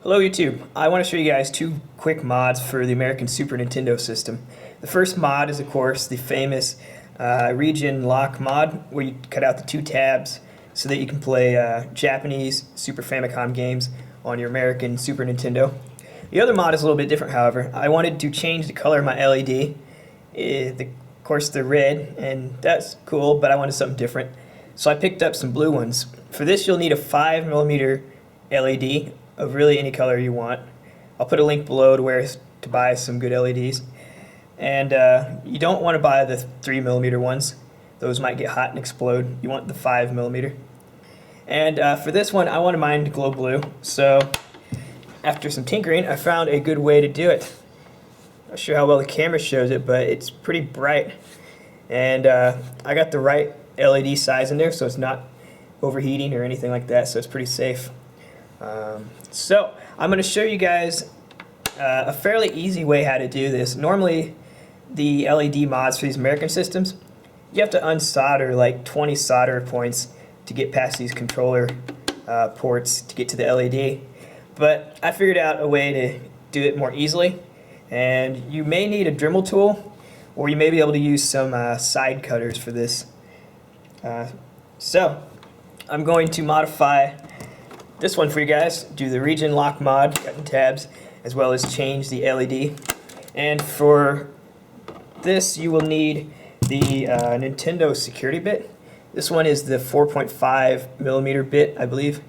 Hello YouTube. I want to show you guys two quick mods for the American Super Nintendo system. The first mod is of course the famous region lock mod, where you cut out the two tabs so that you can play Japanese Super Famicom games on your American Super Nintendo. The other mod is a little bit different, however. I wanted to change the color of my LED. Of course they're red, and that's cool, but I wanted something different. So I picked up some blue ones. For this you'll need a 5mm LED of really any color you want. I'll put a link below to buy some good LEDs. And you don't want to buy the 3mm ones. Those might get hot and explode. You want the 5mm. And for this one, I wanted mine to glow blue. So after some tinkering, I found a good way to do it. Not sure how well the camera shows it, but it's pretty bright. And I got the right LED size in there, so it's not overheating or anything like that, so it's pretty safe. So I'm going to show you guys a fairly easy way how to do this. Normally the LED mods for these American systems, you have to unsolder like 20 solder points to get past these controller ports to get to the LED. But I figured out a way to do it more easily, and you may need a Dremel tool, or you may be able to use some side cutters for this. So I'm going to modify this one for you guys, do the region lock mod, cutting tabs, as well as change the LED. And for this you will need the Nintendo security bit. This one is the 4.5mm bit, I believe.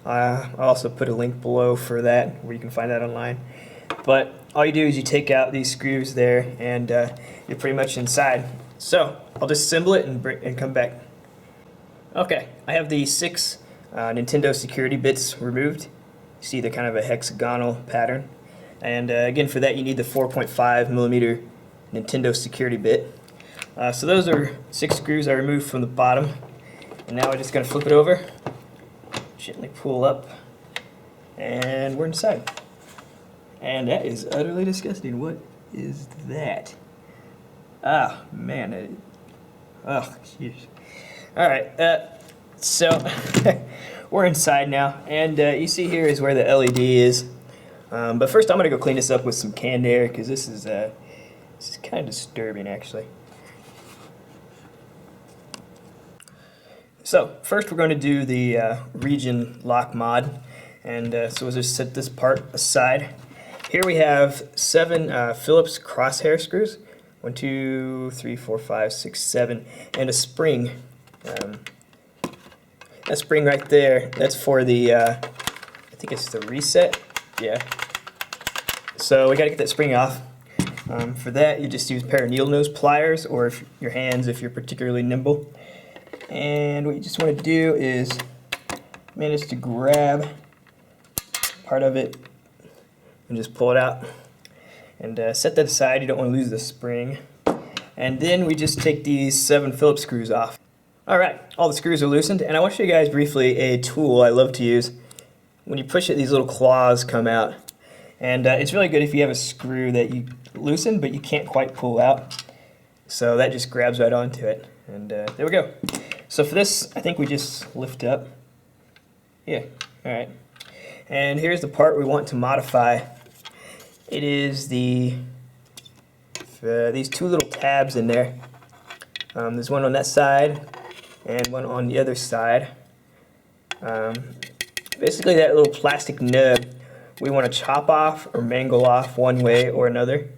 I'll also put a link below for that, where you can find that online. But all you do is you take out these screws there, and you're pretty much inside. So I'll disassemble it and come back. Okay, I have the 6 Nintendo security bits removed. You see they're kind of a hexagonal pattern. And again, for that you need the 4.5mm Nintendo security bit. So those are 6 screws I removed from the bottom. And now we're just going to flip it over, gently pull up, and we're inside. And that is utterly disgusting. What is that? Ah, man. Oh, jeez. Alright, so we're inside now, and you see here is where the LED is. But first I'm going to go clean this up with some canned air, because this is kind of disturbing actually. So first we're going to do the region lock mod, and so we'll just set this part aside. Here we have 7 Phillips crosshair screws, 1, 2, 3, 4, 5, 6, 7, and a spring. That spring right there, that's for the, I think it's the reset, yeah. So we gotta get that spring off. For that, you just use a pair of needle nose pliers, or if your hands if you're particularly nimble. And what you just want to do is manage to grab part of it and just pull it out. And set that aside, you don't want to lose the spring. And then we just take these 7 Phillips screws off. Alright, all the screws are loosened, and I want to show you guys briefly a tool I love to use. When you push it, these little claws come out. And it's really good if you have a screw that you loosen but you can't quite pull out. So that just grabs right onto it. And there we go. So for this, I think we just lift up. Yeah, alright. And here's the part we want to modify. It is these 2 little tabs in there. There's one on that side and one on the other side. Basically that little plastic nub we want to chop off or mangle off one way or another.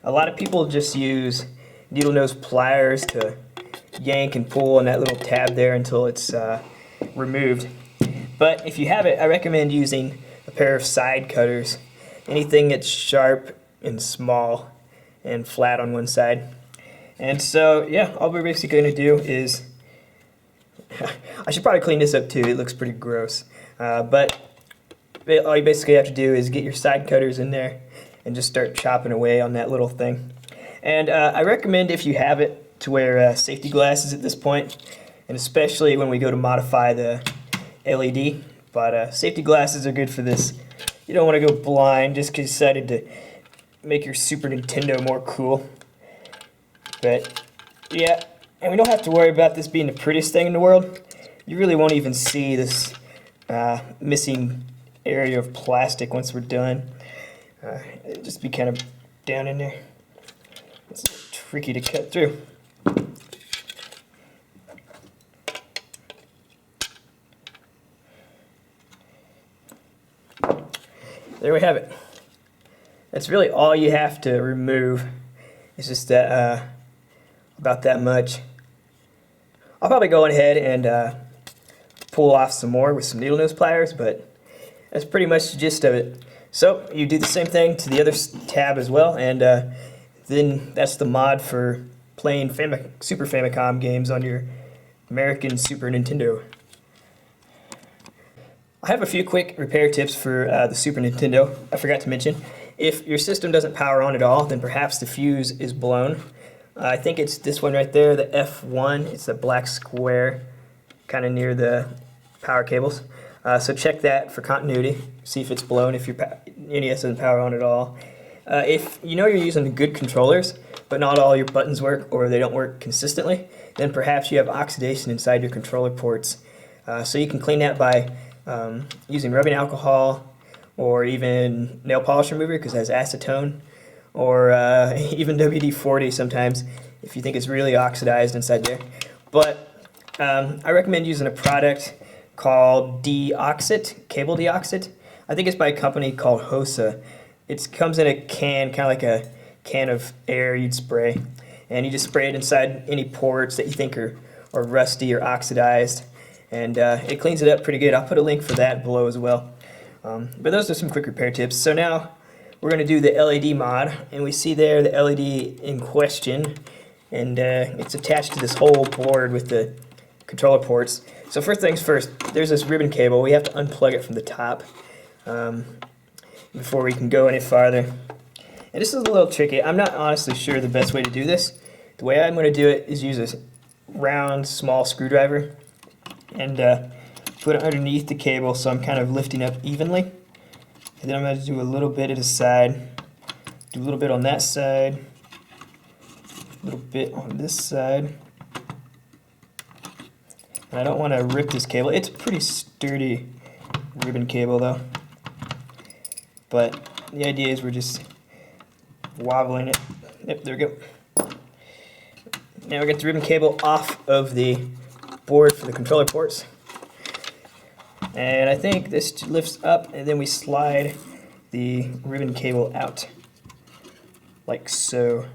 A lot of people just use needle nose pliers to yank and pull on that little tab there until it's removed. But if you have it, I recommend using a pair of side cutters. Anything that's sharp and small and flat on one side. And so, yeah, all we're basically going to do is, I should probably clean this up too, it looks pretty gross. But all you basically have to do is get your side cutters in there and just start chopping away on that little thing. And I recommend, if you have it, to wear safety glasses at this point, and especially when we go to modify the LED. But safety glasses are good for this. You don't want to go blind just because you decided to make your Super Nintendo more cool. But yeah, and we don't have to worry about this being the prettiest thing in the world. You really won't even see this missing area of plastic once we're done. It'll just be kind of down in there. It's a little tricky to cut through. There we have it. That's really all you have to remove. It's just that about that much. I'll probably go ahead and pull off some more with some needle nose pliers, but that's pretty much the gist of it. So you do the same thing to the other tab as well, and then that's the mod for playing Super Famicom games on your American Super Nintendo. I have a few quick repair tips for the Super Nintendo. I forgot to mention, if your system doesn't power on at all, then perhaps the fuse is blown. I think it's this one right there, the F1. It's a black square, kind of near the power cables. So check that for continuity. See if it's blown, if your NES doesn't power on at all. If you know you're using good controllers, but not all your buttons work or they don't work consistently, then perhaps you have oxidation inside your controller ports. So you can clean that by using rubbing alcohol or even nail polish remover, because it has acetone, or even WD-40 sometimes if you think it's really oxidized inside there. But I recommend using a product called Deoxit, cable Deoxit. I think it's by a company called Hosa. It comes in a can, kind of like a can of air you'd spray, and you just spray it inside any ports that you think are rusty or oxidized, and it cleans it up pretty good. I'll put a link for that below as well. But those are some quick repair tips. So now we're going to do the LED mod, and we see there the LED in question, and it's attached to this whole board with the controller ports. So first things first, there's this ribbon cable. We have to unplug it from the top before we can go any farther. And this is a little tricky. I'm not honestly sure the best way to do this. The way I'm going to do it is use a round, small screwdriver and put it underneath the cable so I'm kind of lifting up evenly. And then I'm going to do a little bit at the side, do a little bit on that side, a little bit on this side. And I don't want to rip this cable. It's a pretty sturdy ribbon cable though. But the idea is we're just wobbling it. Yep, there we go. Now we get the ribbon cable off of the board for the controller ports. And I think this lifts up, and then we slide the ribbon cable out, like so,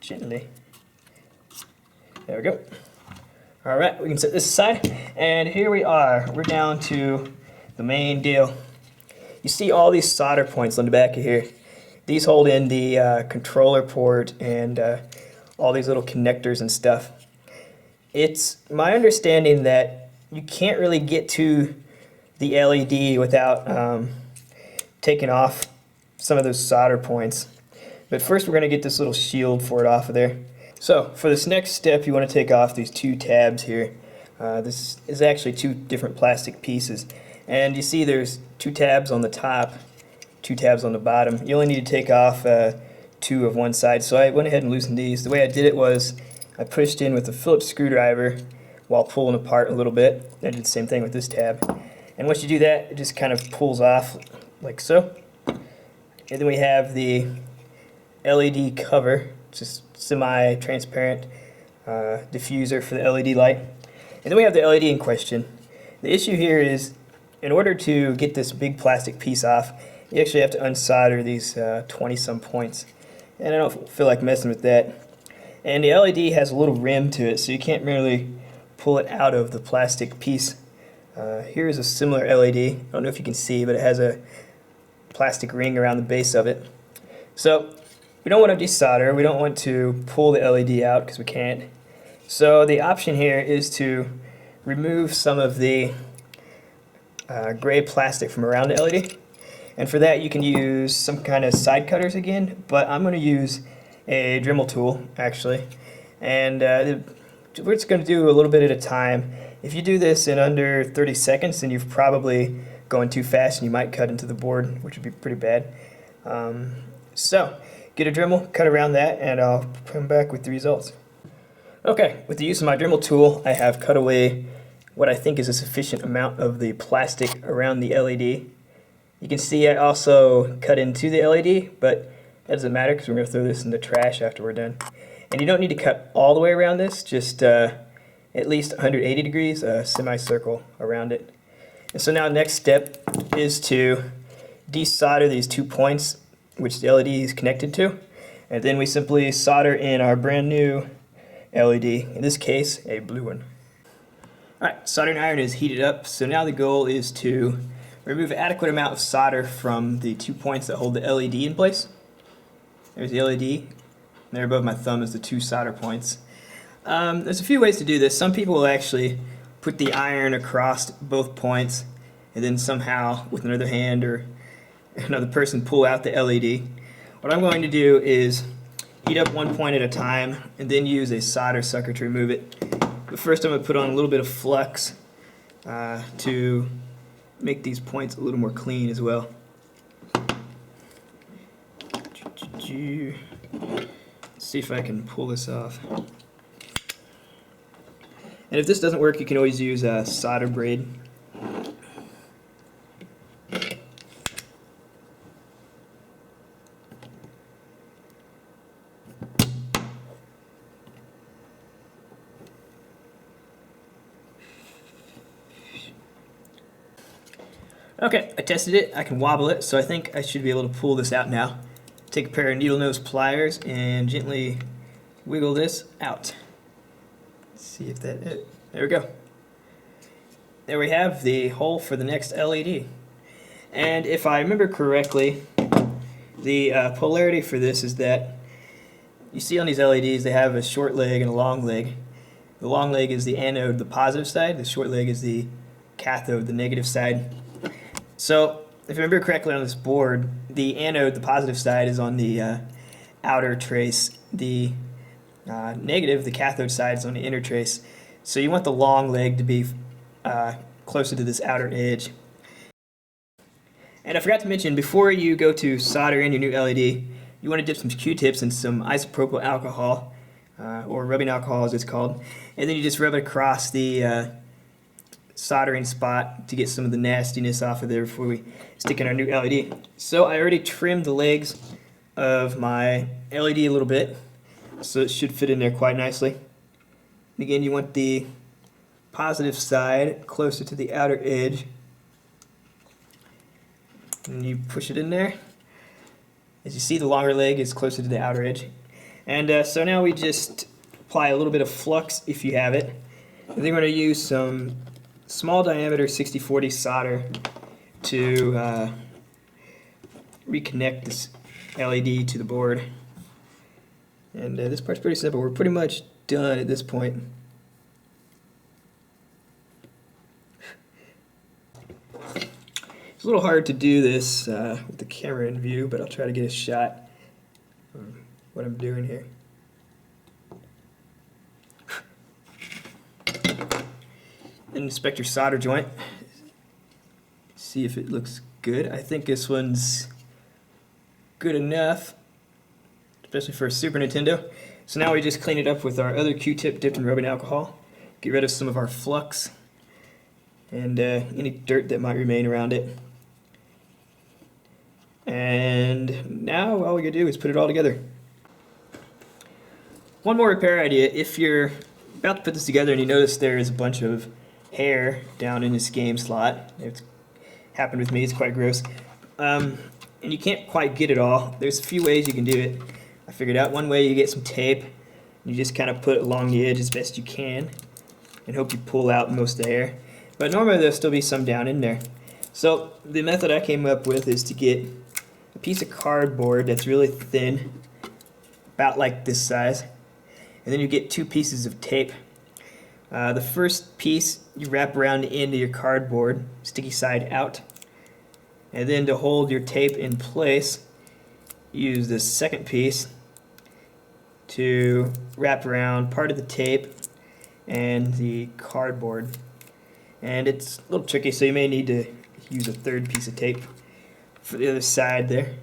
gently. There we go. All right, we can set this aside, and here we are. We're down to the main deal. You see all these solder points on the back of here. These hold in the controller port and all these little connectors and stuff. It's my understanding that you can't really get to the LED without taking off some of those solder points. But first we're going to get this little shield for it off of there. So for this next step, you want to take off these two tabs here. This is actually two different plastic pieces. And you see there's two tabs on the top, two tabs on the bottom. You only need to take off two of one side. So I went ahead and loosened these. The way I did it was I pushed in with a Phillips screwdriver while pulling apart a little bit. I did the same thing with this tab. And once you do that, it just kind of pulls off like so. And then we have the LED cover, just semi-transparent diffuser for the LED light. And then we have the LED in question. The issue here is, in order to get this big plastic piece off, you actually have to unsolder these 20-some points. And I don't feel like messing with that. And the LED has a little rim to it, so you can't really pull it out of the plastic piece. Here is a similar LED. I don't know if you can see, but it has a plastic ring around the base of it. So we don't want to desolder. We don't want to pull the LED out because we can't. So the option here is to remove some of the gray plastic from around the LED. And for that you can use some kind of side cutters again, but I'm going to use a Dremel tool actually. And we're just going to do a little bit at a time. If you do this in under 30 seconds, then you've probably going too fast and you might cut into the board, which would be pretty bad. So get a Dremel, cut around that, and I'll come back with the results. Okay, with the use of my Dremel tool, I have cut away what I think is a sufficient amount of the plastic around the LED. You can see I also cut into the LED, but that doesn't matter because we're going to throw this in the trash after we're done. And you don't need to cut all the way around this, just at least 180 degrees, a semicircle around it. And so now the next step is to desolder these 2 points which the LED is connected to. And then we simply solder in our brand new LED, in this case a blue one. Alright, soldering iron is heated up, so now the goal is to remove an adequate amount of solder from the 2 points that hold the LED in place. There's the LED, and there above my thumb is the 2 solder points. There's a few ways to do this. Some people will actually put the iron across both points and then somehow with another hand or another person pull out the LED. What I'm going to do is heat up 1 point at a time and then use a solder sucker to remove it. But first I'm going to put on a little bit of flux to make these points a little more clean as well. Let's see if I can pull this off. And if this doesn't work, you can always use a solder braid. Okay, I tested it. I can wobble it, so I think I should be able to pull this out now. Take a pair of needle nose pliers and gently wiggle this out. Let's see if that it. There we go. There we have the hole for the next LED. And if I remember correctly, the polarity for this is that you see on these LEDs they have a short leg and a long leg. The long leg is the anode, the positive side. The short leg is the cathode, the negative side. So, if I remember correctly on this board, the anode, the positive side, is on the outer trace. The negative, the cathode side, is on the inner trace. So you want the long leg to be closer to this outer edge. And I forgot to mention, before you go to solder in your new LED, you want to dip some Q-tips in some isopropyl alcohol, or rubbing alcohol as it's called, and then you just rub it across the soldering spot to get some of the nastiness off of there before we stick in our new LED. So I already trimmed the legs of my LED a little bit, so it should fit in there quite nicely. And again, you want the positive side closer to the outer edge, and you push it in there. As you see, the longer leg is closer to the outer edge. And so now we just apply a little bit of flux if you have it, and then we're going to use some small diameter 6040 solder to reconnect this LED to the board. And this part's pretty simple. We're pretty much done at this point. It's a little hard to do this with the camera in view, but I'll try to get a shot of what I'm doing here. And inspect your solder joint. See if it looks good. I think this one's good enough, especially for a Super Nintendo. So now we just clean it up with our other Q-tip dipped in rubbing alcohol. Get rid of some of our flux and any dirt that might remain around it. And now all we gotta do is put it all together. One more repair idea. If you're about to put this together and you notice there is a bunch of hair down in this game slot, it's happened with me, it's quite gross, and you can't quite get it all, there's a few ways you can do it. I figured out one way: you get some tape, you just kind of put it along the edge as best you can and hope you pull out most of the hair, but normally there'll still be some down in there. So the method I came up with is to get a piece of cardboard that's really thin, about like this size, and then you get 2 pieces of tape. The first piece you wrap around the end of your cardboard, sticky side out, and then to hold your tape in place, use the second piece to wrap around part of the tape and the cardboard. And it's a little tricky, so you may need to use a third piece of tape for the other side there.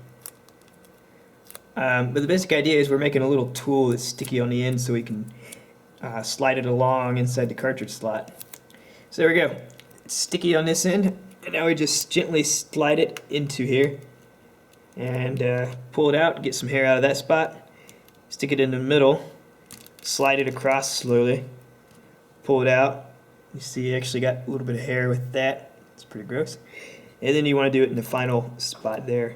But the basic idea is we're making a little tool that's sticky on the end so we can slide it along inside the cartridge slot. So there we go. It's sticky on this end, and now we just gently slide it into here and pull it out, get some hair out of that spot, stick it in the middle, slide it across slowly, pull it out. You see you actually got a little bit of hair with that. It's pretty gross. And then you want to do it in the final spot there.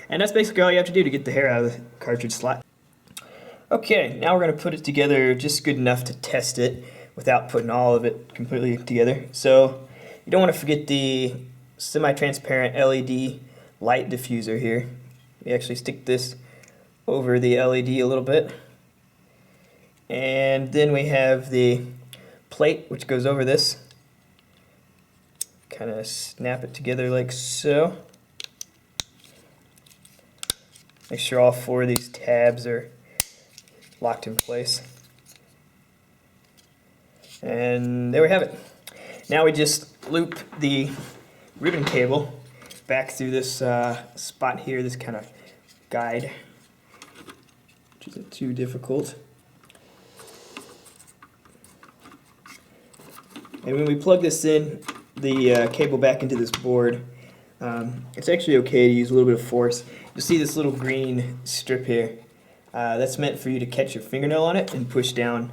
And that's basically all you have to do to get the hair out of the cartridge slot. Okay, now we're going to put it together just good enough to test it without putting all of it completely together. So you don't want to forget the semi-transparent LED light diffuser here. We actually stick this over the LED a little bit. And then we have the plate which goes over this. Kind of snap it together like so. Make sure all 4 of these tabs are locked in place. And there we have it. Now we just loop the ribbon cable back through this spot here, this kind of guide, which isn't too difficult. And when we plug this in, the cable back into this board, it's actually okay to use a little bit of force. You'll see this little green strip here. That's meant for you to catch your fingernail on it and push down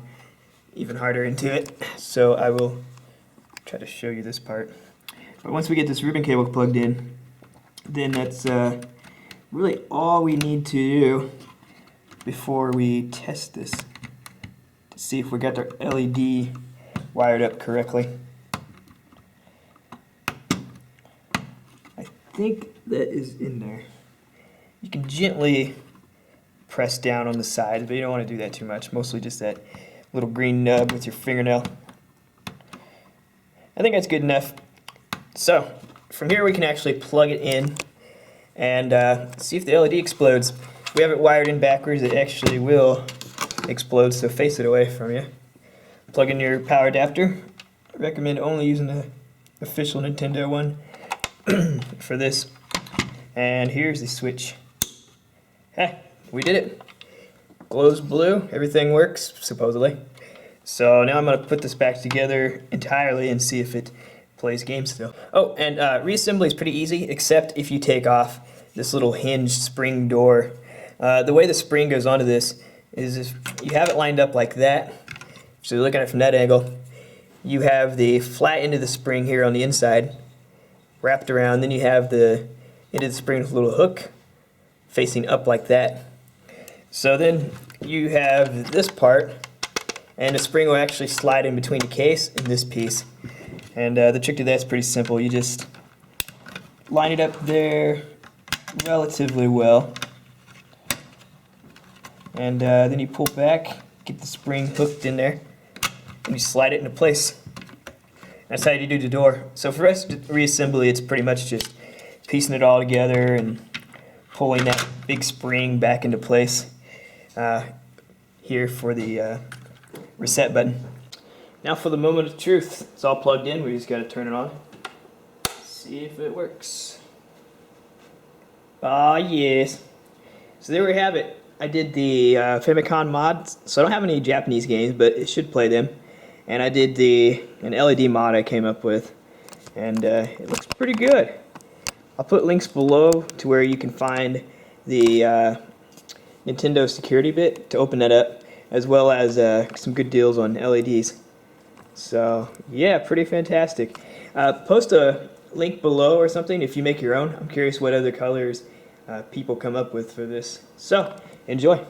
even harder into it. So I will try to show you this part. But once we get this ribbon cable plugged in, then that's really all we need to do before we test this to see if we got our LED wired up correctly. I think that is in there. You can gently press down on the sides, but you don't want to do that too much. Mostly just that little green nub with your fingernail. I think that's good enough. So from here we can actually plug it in and see if the LED explodes. If we have it wired in backwards, it actually will explode, so face it away from you. Plug in your power adapter. I recommend only using the official Nintendo one for this. And here's the switch. Hey, we did it. Glows blue, everything works, supposedly. So now I'm going to put this back together entirely and see if it plays games still. Oh, and reassembly is pretty easy, except if you take off this little hinged spring door. The way the spring goes onto this is if you have it lined up like that, so you're looking at it from that angle, you have the flat end of the spring here on the inside wrapped around, then you have the end of the spring with a little hook facing up like that. So then you have this part, and the spring will actually slide in between the case and this piece. And the trick to that is pretty simple. You just line it up there relatively well, and then you pull back, get the spring hooked in there, and you slide it into place. That's how you do the door. So for us reassembly, it's pretty much just piecing it all together and pulling that big spring back into place here for the reset button. Now for the moment of truth. It's all plugged in, we just got to turn it on. See if it works. Ah, yes. So there we have it. I did the Famicom mod, so I don't have any Japanese games, but it should play them. And I did an LED mod I came up with, and it looks pretty good. I'll put links below to where you can find the Nintendo security bit to open that up, as well as some good deals on LEDs. So yeah, pretty fantastic. Post a link below or something if you make your own. I'm curious what other colors people come up with for this. So enjoy.